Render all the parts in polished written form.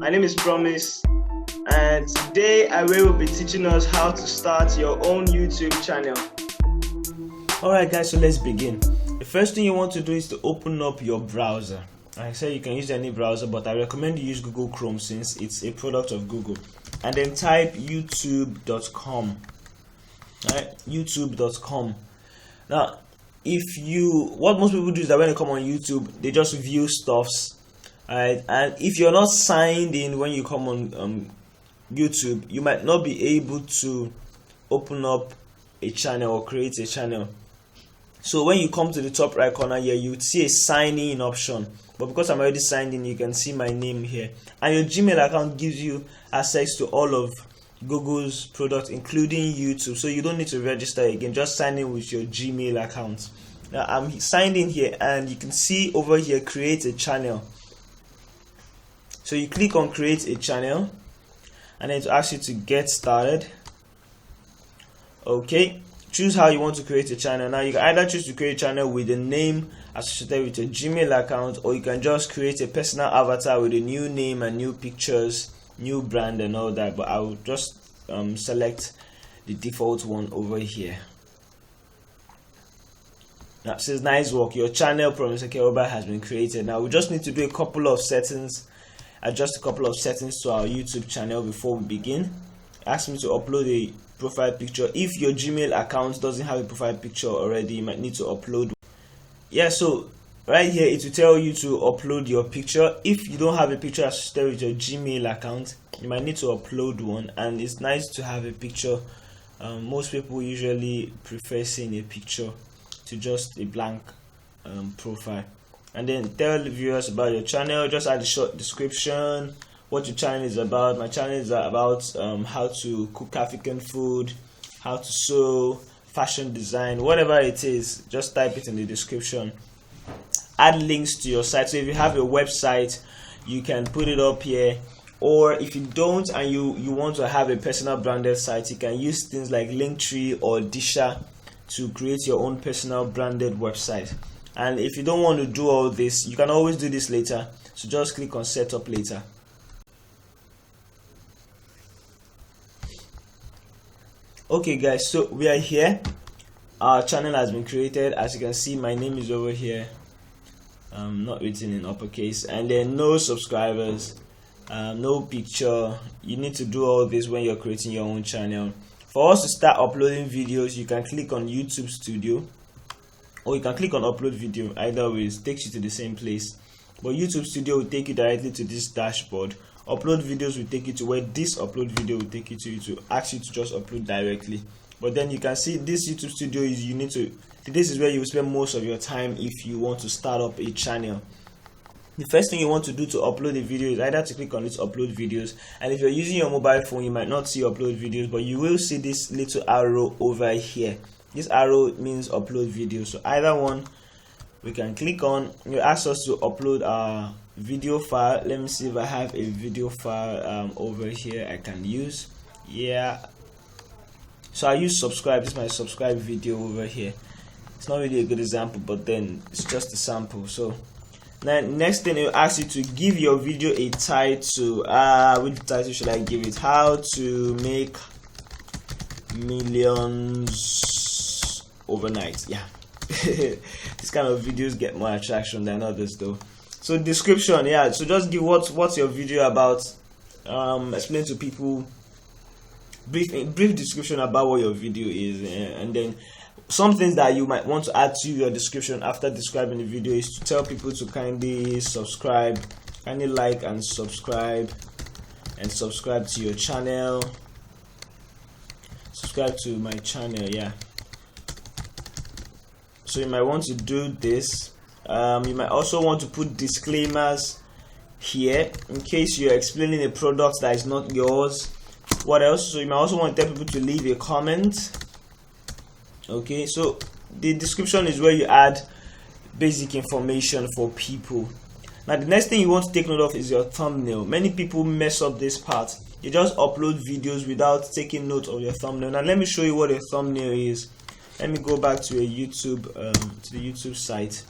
My name is Promise, and today I will be teaching us how to start your own YouTube channel. Alright guys, so let's begin. The first thing you want to do is to open up your browser. I say you can use any browser, but I recommend you use Google Chrome since it's a product of Google. And then type youtube.com. Alright, youtube.com. Now, what most people do is that when they come on YouTube, they just view stuffs. Alright, and if you're not signed in when you come on YouTube, you might not be able to open up a channel or create a channel. So when you come to the top right corner here, you would see a sign in option, but because I'm already signed in, you can see my name here, and your Gmail account gives you access to all of Google's products, including YouTube, so you don't need to register again. Just sign in with your Gmail account. Now I'm signed in here, and you can see over here, create a channel. So you click on create a channel, and then it asks you to get started. Okay, choose how you want to create a channel. Now you can either choose to create a channel with a name associated with your Gmail account, or you can just create a personal avatar with a new name and new pictures, new brand and all that. But I will just select the default one over here. Now it says nice work, your channel Promise Okeoba has been created. Now we just need to do a couple of settings, adjust a couple of settings to our YouTube channel before we begin. Ask me to upload a profile picture. If your Gmail account doesn't have a profile picture already, you might need to upload. Yeah, so right here it will tell you to upload your picture. If you don't have a picture associated with your Gmail account, you might need to upload one, and it's nice to have a picture. Most people usually prefer seeing a picture to just a blank profile. And then tell the viewers about your channel. Just add a short description, what your channel is about. My channel is about how to cook African food, how to sew, fashion design, whatever it is. Just type it in the description. Add links to your site. So if you have a website, you can put it up here, or if you don't and you want to have a personal branded site, you can use things like Linktree or Disha to create your own personal branded website. And if you don't want to do all this, you can always do this later, so just click on setup later. Okay guys, so we are here. Our channel has been created. As you can see, my name is over here, not written in uppercase, and then no subscribers, no picture. You need to do all this when you're creating your own channel. For us to start uploading videos, you can click on YouTube Studio, or you can click on upload video. Either way, it takes you to the same place, but YouTube Studio will take you directly to this dashboard. Upload videos will take you to where this upload video will take you to ask you to just upload directly. But then you can see this YouTube Studio is this is where you will spend most of your time if you want to start up a channel. The first thing you want to do to upload a video is either to click on this upload videos, and if you're using your mobile phone, you might not see upload videos, but you will see this little arrow over here. This arrow means upload video. So either one we can click on. You ask us to upload our video file. Let me see if I have a video file over here I can use. Yeah, so I use subscribe. This is my subscribe video over here. It's not really a good example, but then it's just a sample. So now next thing, it will ask you to give your video a title. Which title should I give it? How to make millions overnight. Yeah. This kind of videos get more attraction than others though. So description, yeah, so just give what's your video about. Explain to people, brief description about what your video is, and then some things that you might want to add to your description after describing the video is to tell people to kindly subscribe, kindly like and subscribe to your channel. Subscribe to my channel, yeah. So you might want to do this. You might also want to put disclaimers here in case you're explaining a product that is not yours. What else? So you might also want to tell people to leave a comment. Okay, so the description is where you add basic information for people. Now the next thing you want to take note of is your thumbnail. Many people mess up this part. You just upload videos without taking note of your thumbnail. Now let me show you what a thumbnail is. Let me go back to a YouTube to the YouTube site.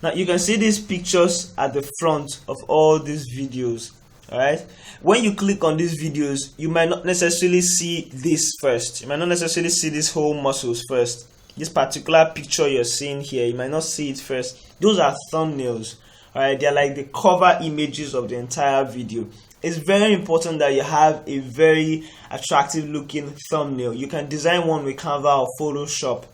Now you can see these pictures at the front of all these videos. Alright, when you click on these videos, you might not necessarily see this first. You might not necessarily see these whole muscles first. This particular picture you're seeing here, you might not see it first. Those are thumbnails. Alright, they're like the cover images of the entire video. It's very important that you have a very attractive looking thumbnail. You can design one with Canva or Photoshop,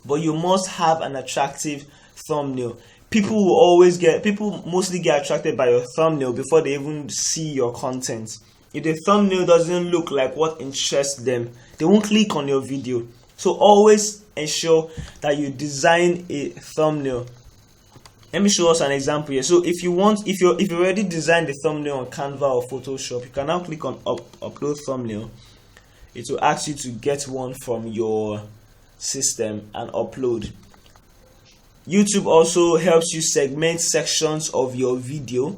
but you must have an attractive thumbnail. People mostly get attracted by your thumbnail before they even see your content. If the thumbnail doesn't look like what interests them, they won't click on your video. So always ensure that you design a thumbnail. Let me show us an example here. So if you already designed the thumbnail on Canva or Photoshop, you can now click on upload thumbnail. It will ask you to get one from your system and upload. YouTube also helps you segment sections of your video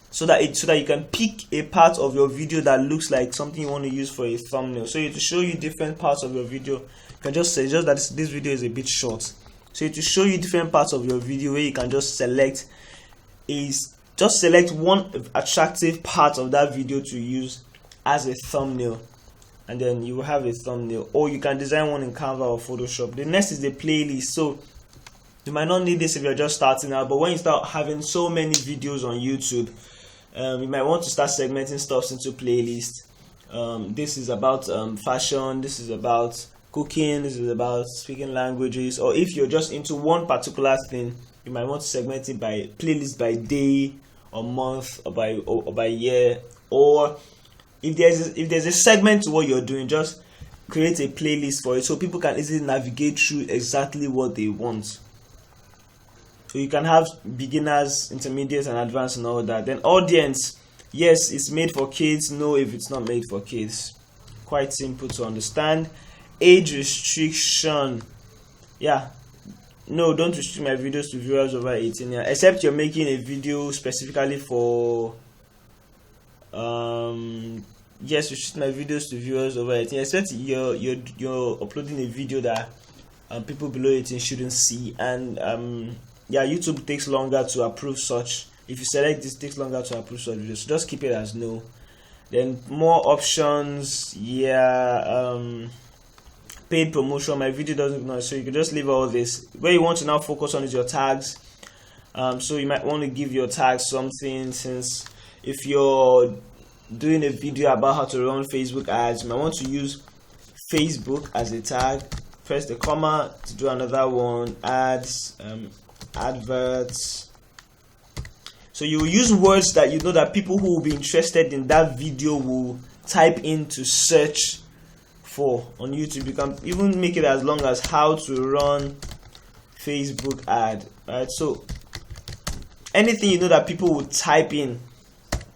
so that you can pick a part of your video that looks like something you want to use for a thumbnail. So to show you different parts of your video, you can just say that this video is a bit short. So to show you different parts of your video where you can just select one attractive part of that video to use as a thumbnail, and then you will have a thumbnail. Or you can design one in Canva or Photoshop. The next is the playlist. So you might not need this if you're just starting out, but when you start having so many videos on YouTube, you might want to start segmenting stuff into playlists. This is about fashion, this is about cooking, this is about speaking languages, or if you're just into one particular thing, you might want to segment it by playlist, by day or month or by year. Or if there's a segment to what you're doing, just create a playlist for it so people can easily navigate through exactly what they want. So you can have beginners, intermediate, and advanced and all that. Then audience, yes, it's made for kids. No, if it's not made for kids. Quite simple to understand. Age restriction, yeah, no, don't restrict my videos to viewers over 18 years, except you're making a video specifically for yes, restrict my videos to viewers over 18, except you're uploading a video that people below 18 shouldn't see, and yeah, YouTube takes longer to approve such. If you select this, it takes longer to approve such videos, so just keep it as no. Then more options, yeah, paid promotion, my video doesn't know, so you can just leave all this. Where you want to now focus on is your tags. So you might want to give your tags something, since if you're doing a video about how to run Facebook ads, you might want to use Facebook as a tag. Press the comma to do another one, ads, adverts. So you will use words that you know that people who will be interested in that video will type in to search for on YouTube. You can even make it as long as how to run Facebook ad, right? So anything you know that people will type in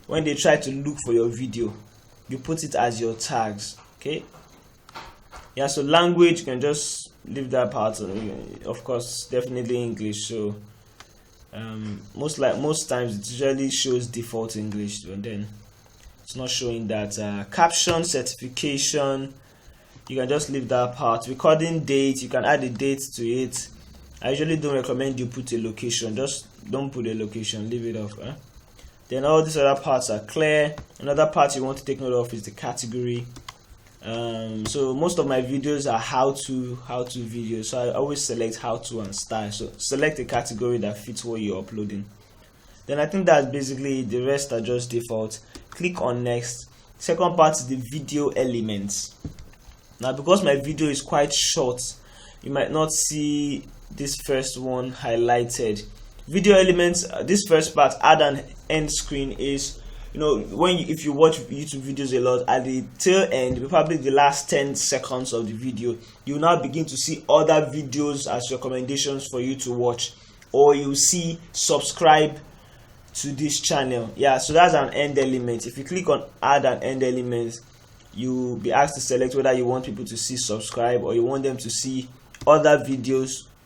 when they try to look for your video, you put it as your tags. Okay, yeah. So language, you can just leave that part. Of course, definitely English. So most times it usually shows default English, and then it's not showing that. Caption, certification, you can just leave that part. Recording date, you can add a date to it. I usually don't recommend you put a location. Just don't put a location, leave it off. Then all these other parts are clear. Another part you want to take note of is the category. So most of my videos are how-to videos, so I always select how-to and style. So select a category that fits what you're uploading. Then I think that's basically it. The rest are just default. Click on next. Second part is the video elements. Now because my video is quite short, you might not see this first one highlighted. Video elements, this first part, add an end screen, is, you know, if you watch YouTube videos a lot, at the tail end, probably the last 10 seconds of the video, you now begin to see other videos as recommendations for you to watch, or you see subscribe to this channel. Yeah, so that's an end element. If you click on add an end element, you'll be asked to select whether you want people to see subscribe or you want them to see other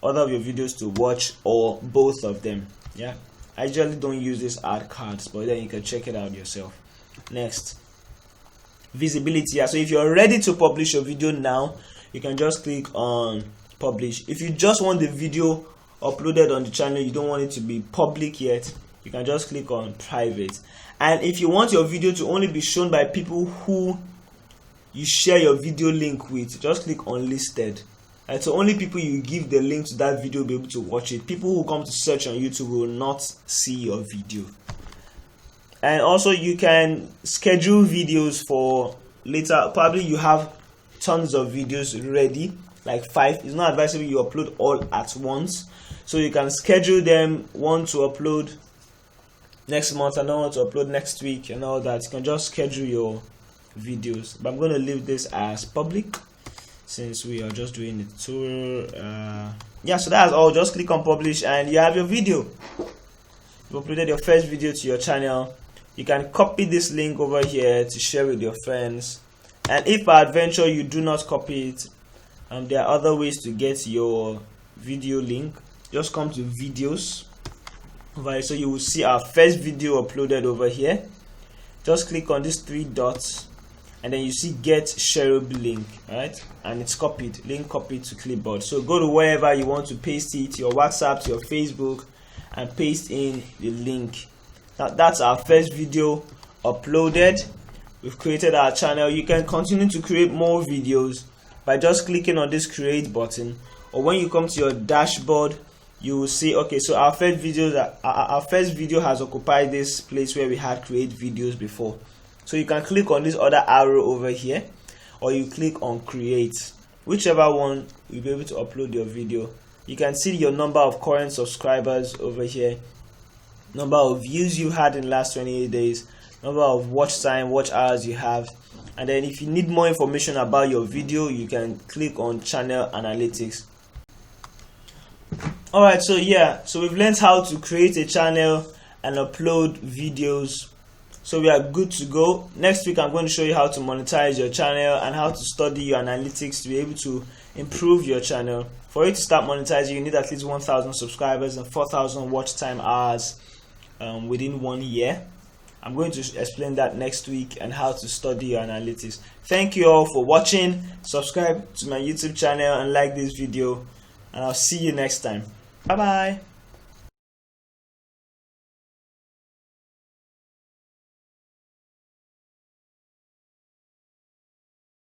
of your videos to watch, or both of them. Yeah, I usually don't use these ad cards, but then you can check it out yourself. Next, visibility. Yeah, so if you're ready to publish your video now, you can just click on publish. If you just want the video uploaded on the channel, you don't want it to be public yet, you can just click on private. And if you want your video to only be shown by people who you share your video link with, just click on listed. And so only people you give the link to that video will be able to watch it. People who come to search on YouTube will not see your video. And also you can schedule videos for later. Probably you have tons of videos ready, like 5. It's not advisable you upload all at once, so you can schedule them. One to upload next month, another one to upload next week, and all that. You can just schedule your videos, but I'm going to leave this as public since we are just doing the tour. Yeah, so that's all. Just click on publish and you have your video. You've uploaded your first video to your channel. You can copy this link over here to share with your friends, and if by adventure you do not copy it, there are other ways to get your video link. Just come to videos, right? So you will see our first video uploaded over here. Just click on these 3 dots and then you see get shareable link, right? And it's copied, link copied to clipboard. So go to wherever you want to paste it, your WhatsApp, to your Facebook, and paste in the link. Now that's our first video uploaded. We've created our channel. You can continue to create more videos by just clicking on this create button, or when you come to your dashboard, you will see, okay, so our first video has occupied this place where we had create videos before. So you can click on this other arrow over here, or you click on create, whichever one you'll be able to upload your video. You can see your number of current subscribers over here, number of views you had in the last 28 days, number of watch time, watch hours you have. And then if you need more information about your video, you can click on channel analytics. Alright, so yeah, so we've learned how to create a channel and upload videos, so we are good to go. Next week I'm going to show you how to monetize your channel and how to study your analytics to be able to improve your channel. For you to start monetizing, you need at least 1,000 subscribers and 4,000 watch time hours within 1 year. I'm going to explain that next week and how to study your analytics. Thank you all for watching. Subscribe to my YouTube channel and like this video, and I'll see you next time. Bye bye.